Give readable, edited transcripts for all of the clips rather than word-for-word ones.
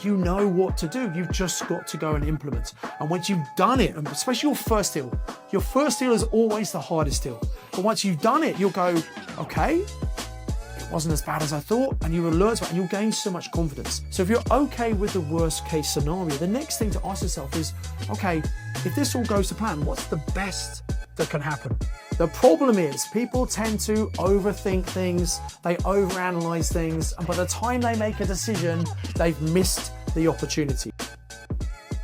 you know what to do. You've just got to go and implement. And once you've done it, and especially your first deal is always the hardest deal. But once you've done it, you'll go, okay, it wasn't as bad as I thought, and you will learn and you'll gain so much confidence. So if you're okay with the worst case scenario, the next thing to ask yourself is, okay, if this all goes to plan, what's the best that can happen? The problem is people tend to overthink things, they overanalyze things, and by the time they make a decision, they've missed the opportunity.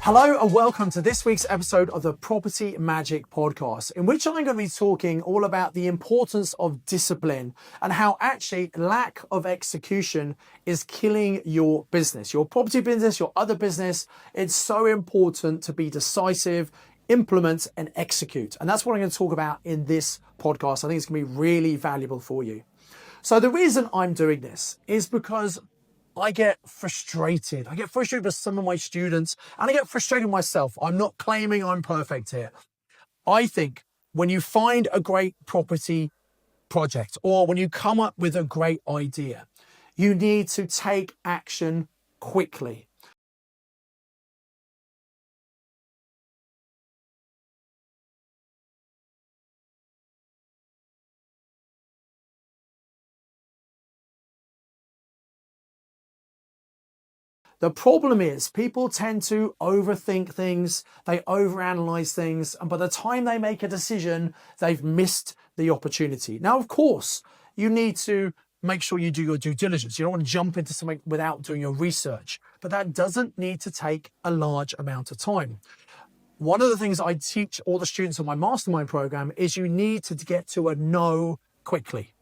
Hello and welcome to this week's episode of the Property Magic Podcast, in which I'm going to be talking all about the importance of discipline and how actually lack of execution is killing your business, your property business, your other business. It's so important to be decisive, implement and execute. And that's what I'm going to talk about in this podcast. I think it's going to be really valuable for you. So the reason I'm doing this is because I get frustrated. I get frustrated with some of my students and I get frustrated myself. I'm not claiming I'm perfect here. I think when you find a great property project or when you come up with a great idea, you need to take action quickly. The problem is people tend to overthink things, they overanalyze things, and by the time they make a decision, they've missed the opportunity. Now, of course, you need to make sure you do your due diligence. You don't want to jump into something without doing your research, but that doesn't need to take a large amount of time. One of the things I teach all the students on my mastermind program is you need to get to a no quickly.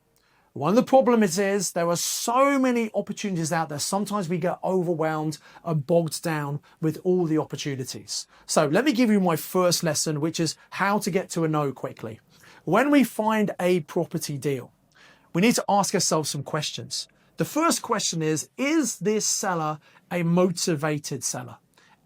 One of the problems is there are so many opportunities out there. Sometimes we get overwhelmed and bogged down with all the opportunities. So let me give you my first lesson, which is how to get to a no quickly. When we find a property deal, we need to ask ourselves some questions. The first question is this seller a motivated seller?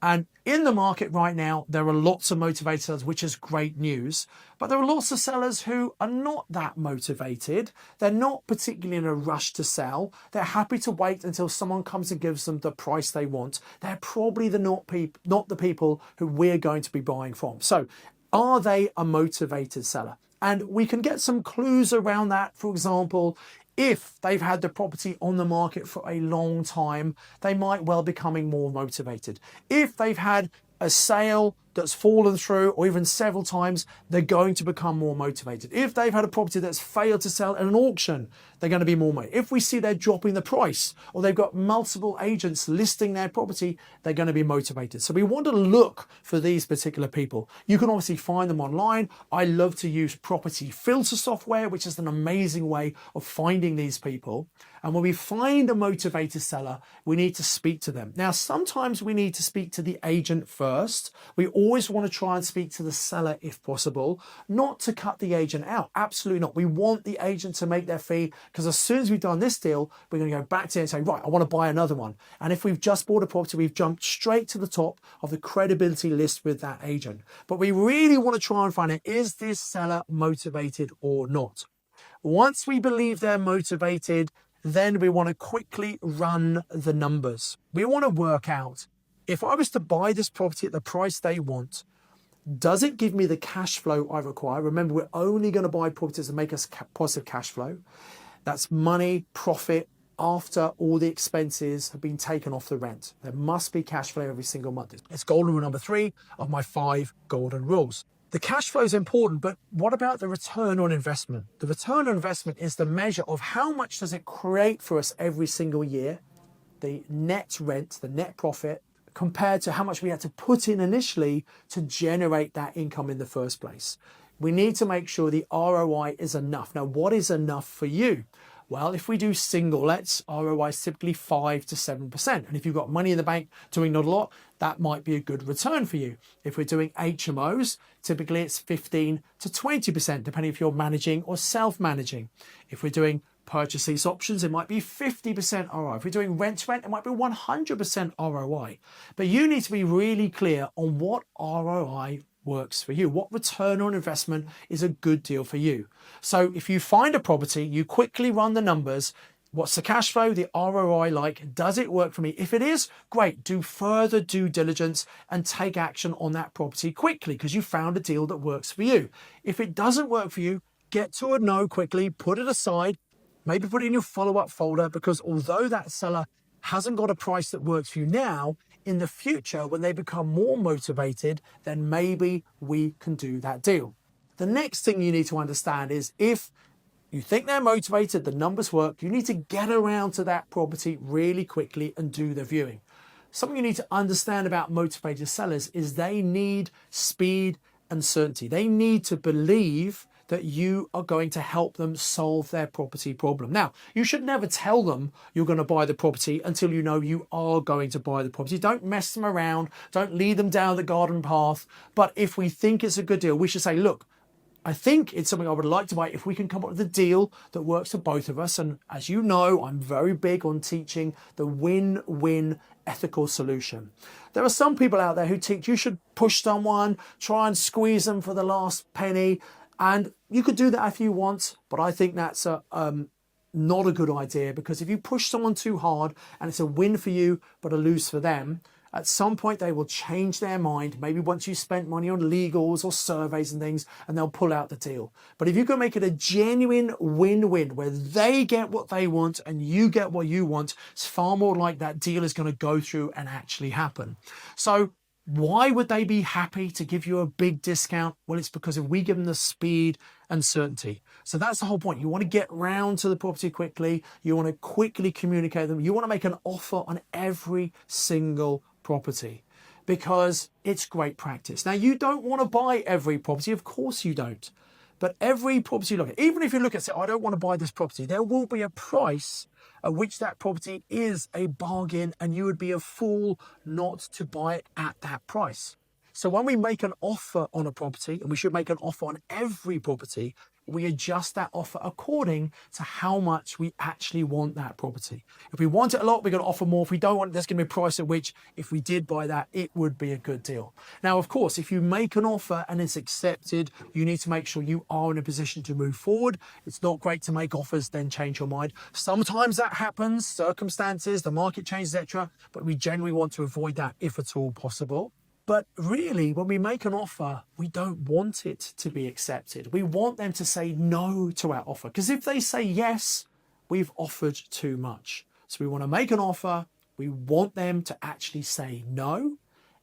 And in the market right now, there are lots of motivated sellers, which is great news. But there are lots of sellers who are not that motivated. They're not particularly in a rush to sell. They're happy to wait until someone comes and gives them the price they want. They're probably not the people who we're going to be buying from. So are they a motivated seller? And we can get some clues around that. For example, if they've had the property on the market for a long time, they might well be becoming more motivated. If they've had a sale that's fallen through or even several times, they're going to become more motivated. If they've had a property that's failed to sell in an auction, they're going to be more motivated. If we see they're dropping the price or they've got multiple agents listing their property, they're going to be motivated. So we want to look for these particular people. You can obviously find them online. I love to use property filter software, which is an amazing way of finding these people. And when we find a motivated seller, we need to speak to them. Now, sometimes we need to speak to the agent first. We always want to try and speak to the seller if possible, not to cut the agent out. Absolutely not. We want the agent to make their fee because as soon as we've done this deal, we're going to go back to it and say, right, I want to buy another one. And if we've just bought a property, we've jumped straight to the top of the credibility list with that agent. But we really want to try and find out, is this seller motivated or not? Once we believe they're motivated, then we want to quickly run the numbers. We want to work out, if I was to buy this property at the price they want, does it give me the cash flow I require? Remember, we're only going to buy properties that make us positive cash flow. That's money, profit, after all the expenses have been taken off the rent. There must be cash flow every single month. It's golden rule number 3 of my 5 golden rules. The cash flow is important, but what about the return on investment? The return on investment is the measure of how much does it create for us every single year, the net rent, the net profit, compared to how much we had to put in initially to generate that income in the first place. We need to make sure the ROI is enough. Now, what is enough for you? Well, if we do single lets, ROI is typically 5 to 7%. And if you've got money in the bank doing not a lot, that might be a good return for you. If we're doing HMOs, typically it's 15 to 20%, depending if you're managing or self-managing. If we're doing purchase lease options, it might be 50% ROI. If we're doing rent-to-rent, it might be 100% ROI. But you need to be really clear on what ROI works for you. What return on investment is a good deal for you? So if you find a property, you quickly run the numbers. What's the cash flow, the ROI like? Does it work for me? If it is, great. Do further due diligence and take action on that property quickly because you found a deal that works for you. If it doesn't work for you, get to a no quickly, put it aside, maybe put it in your follow-up folder, because although that seller hasn't got a price that works for you now, in the future, when they become more motivated, then maybe we can do that deal. The next thing you need to understand is if you think they're motivated, the numbers work, you need to get around to that property really quickly and do the viewing. Something you need to understand about motivated sellers is they need speed and certainty. They need to believe that you are going to help them solve their property problem. Now, you should never tell them you're going to buy the property until you know you are going to buy the property. Don't mess them around. Don't lead them down the garden path. But if we think it's a good deal, we should say, look, I think it's something I would like to buy if we can come up with a deal that works for both of us. And as you know, I'm very big on teaching the win-win ethical solution. There are some people out there who teach you should push someone, try and squeeze them for the last penny. And you could do that if you want, but I think that's not a good idea, because if you push someone too hard and it's a win for you, but a lose for them, at some point they will change their mind, maybe once you spent money on legals or surveys and things, and they'll pull out the deal. But if you can make it a genuine win-win where they get what they want and you get what you want, it's far more like that deal is going to go through and actually happen. So why would they be happy to give you a big discount? Well, it's because if we give them the speed and certainty. So that's the whole point. You want to get round to the property quickly. You want to quickly communicate them. You want to make an offer on every single property because it's great practice. Now, you don't want to buy every property. Of course you don't. But every property you look at, even if you look at, say, I don't want to buy this property, there will be a price at which that property is a bargain, and you would be a fool not to buy it at that price. So when we make an offer on a property, and we should make an offer on every property, we adjust that offer according to how much we actually want that property. If we want it a lot, we're going to offer more. If we don't want it, there's going to be a price at which, if we did buy that, it would be a good deal. Now, of course, if you make an offer and it's accepted, you need to make sure you are in a position to move forward. It's not great to make offers, then change your mind. Sometimes that happens, circumstances, the market changes, etc. But we generally want to avoid that if at all possible. But really, when we make an offer, we don't want it to be accepted. We want them to say no to our offer, because if they say yes, we've offered too much. So we want to make an offer. We want them to actually say no.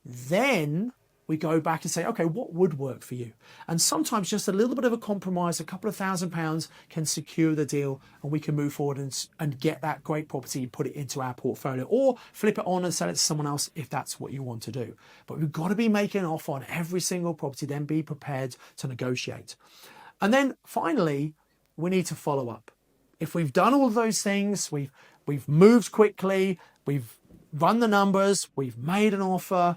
Then we go back and say, okay, what would work for you? And sometimes just a little bit of a compromise, a couple of £1,000 can secure the deal, and we can move forward and get that great property, put it into our portfolio, or flip it on and sell it to someone else if that's what you want to do. But we've got to be making an offer on every single property, then be prepared to negotiate. And then finally, we need to follow up. If we've done all of those things, we've moved quickly, we've run the numbers, we've made an offer,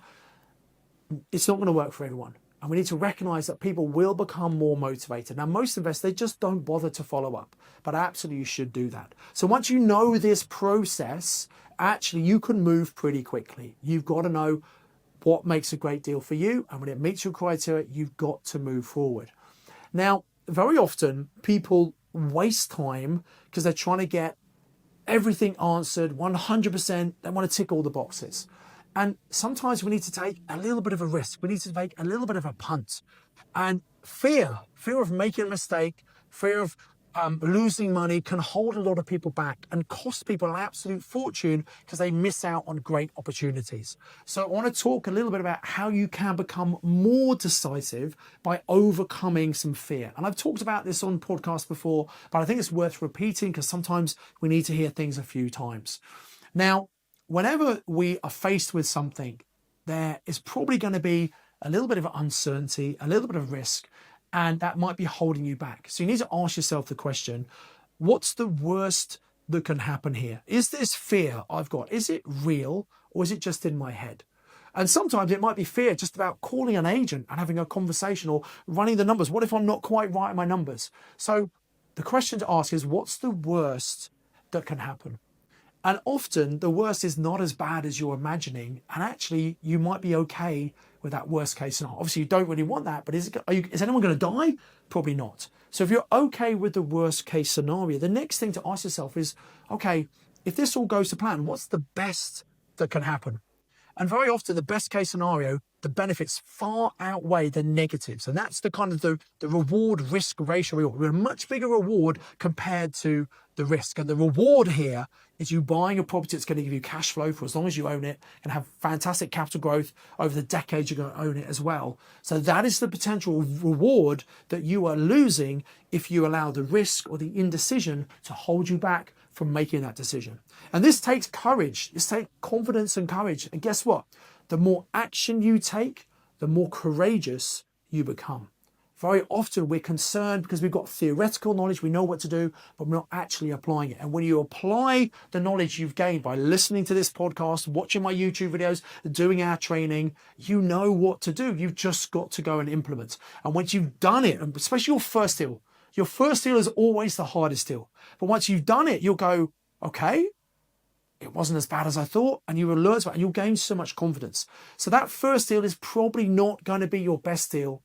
it's not going to work for everyone. And we need to recognize that people will become more motivated. Now, most investors, they just don't bother to follow up, but absolutely you should do that. So once you know this process, actually you can move pretty quickly. You've got to know what makes a great deal for you. And when it meets your criteria, you've got to move forward. Now, very often people waste time because they're trying to get everything answered 100%. They want to tick all the boxes. And sometimes we need to take a little bit of a risk. We need to take a little bit of a punt. And fear of making a mistake, fear of losing money can hold a lot of people back and cost people an absolute fortune because they miss out on great opportunities. So I want to talk a little bit about how you can become more decisive by overcoming some fear. And I've talked about this on podcasts before, but I think it's worth repeating because sometimes we need to hear things a few times. Now, whenever we are faced with something, there is probably going to be a little bit of uncertainty, a little bit of risk, and that might be holding you back. So you need to ask yourself the question, what's the worst that can happen here? Is this fear I've got, is it real or is it just in my head? And sometimes it might be fear just about calling an agent and having a conversation or running the numbers. What if I'm not quite right in my numbers? So the question to ask is, what's the worst that can happen? And often the worst is not as bad as you're imagining. And actually, you might be okay with that worst case scenario. Obviously, you don't really want that, but is anyone going to die? Probably not. So if you're okay with the worst case scenario, the next thing to ask yourself is, okay, if this all goes to plan, what's the best that can happen? And very often the best case scenario, the benefits far outweigh the negatives. And that's the kind of the reward risk ratio. We're a much bigger reward compared to the risk. And the reward here is you buying a property that's going to give you cash flow for as long as you own it and have fantastic capital growth over the decades you're going to own it as well. So that is the potential reward that you are losing if you allow the risk or the indecision to hold you back from making that decision. And this takes courage. This takes confidence and courage. And guess what? The more action you take, the more courageous you become. Very often we're concerned because we've got theoretical knowledge, we know what to do, but we're not actually applying it. And when you apply the knowledge you've gained by listening to this podcast, watching my YouTube videos, doing our training, you know what to do. You've just got to go and implement. And once you've done it, and especially your first deal is always the hardest deal. But once you've done it, you'll go, okay, it wasn't as bad as I thought, and you will learn about it, and you'll gain so much confidence. So that first deal is probably not going to be your best deal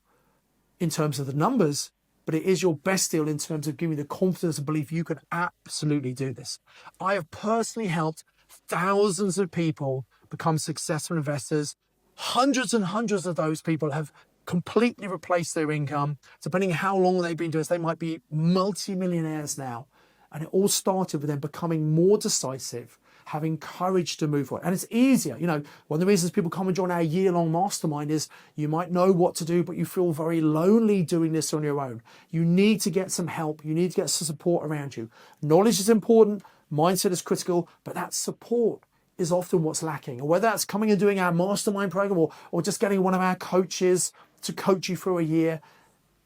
in terms of the numbers, but it is your best deal in terms of giving you the confidence and belief you can absolutely do this. I have personally helped thousands of people become successful investors. Hundreds and hundreds of those people have completely replaced their income. Depending on how long they've been doing this, they might be multi-millionaires now. And it all started with them becoming more decisive, having courage to move forward. And it's easier. One of the reasons people come and join our year-long mastermind is you might know what to do, but you feel very lonely doing this on your own. You need to get some help. You need to get some support around you. Knowledge is important. Mindset is critical, but that support is often what's lacking. And whether that's coming and doing our mastermind program or just getting one of our coaches to coach you for a year,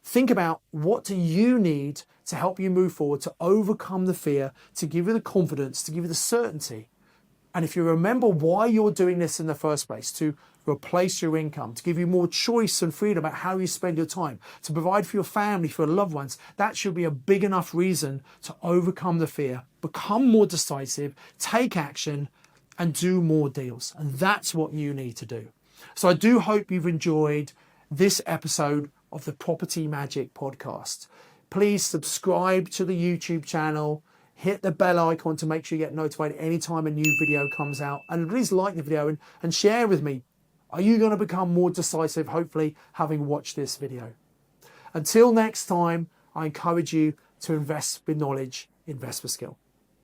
think about what do you need to help you move forward, to overcome the fear, to give you the confidence, to give you the certainty. And if you remember why you're doing this in the first place, to replace your income, to give you more choice and freedom about how you spend your time, to provide for your family, for your loved ones, that should be a big enough reason to overcome the fear, become more decisive, take action, and do more deals. And that's what you need to do. So I do hope you've enjoyed this episode of the Property Magic podcast. Please subscribe to the YouTube channel, hit the bell icon to make sure you get notified anytime a new video comes out, and please like the video and share with me. Are you going to become more decisive, hopefully, having watched this video? Until next time, I encourage you to invest with knowledge, invest with skill.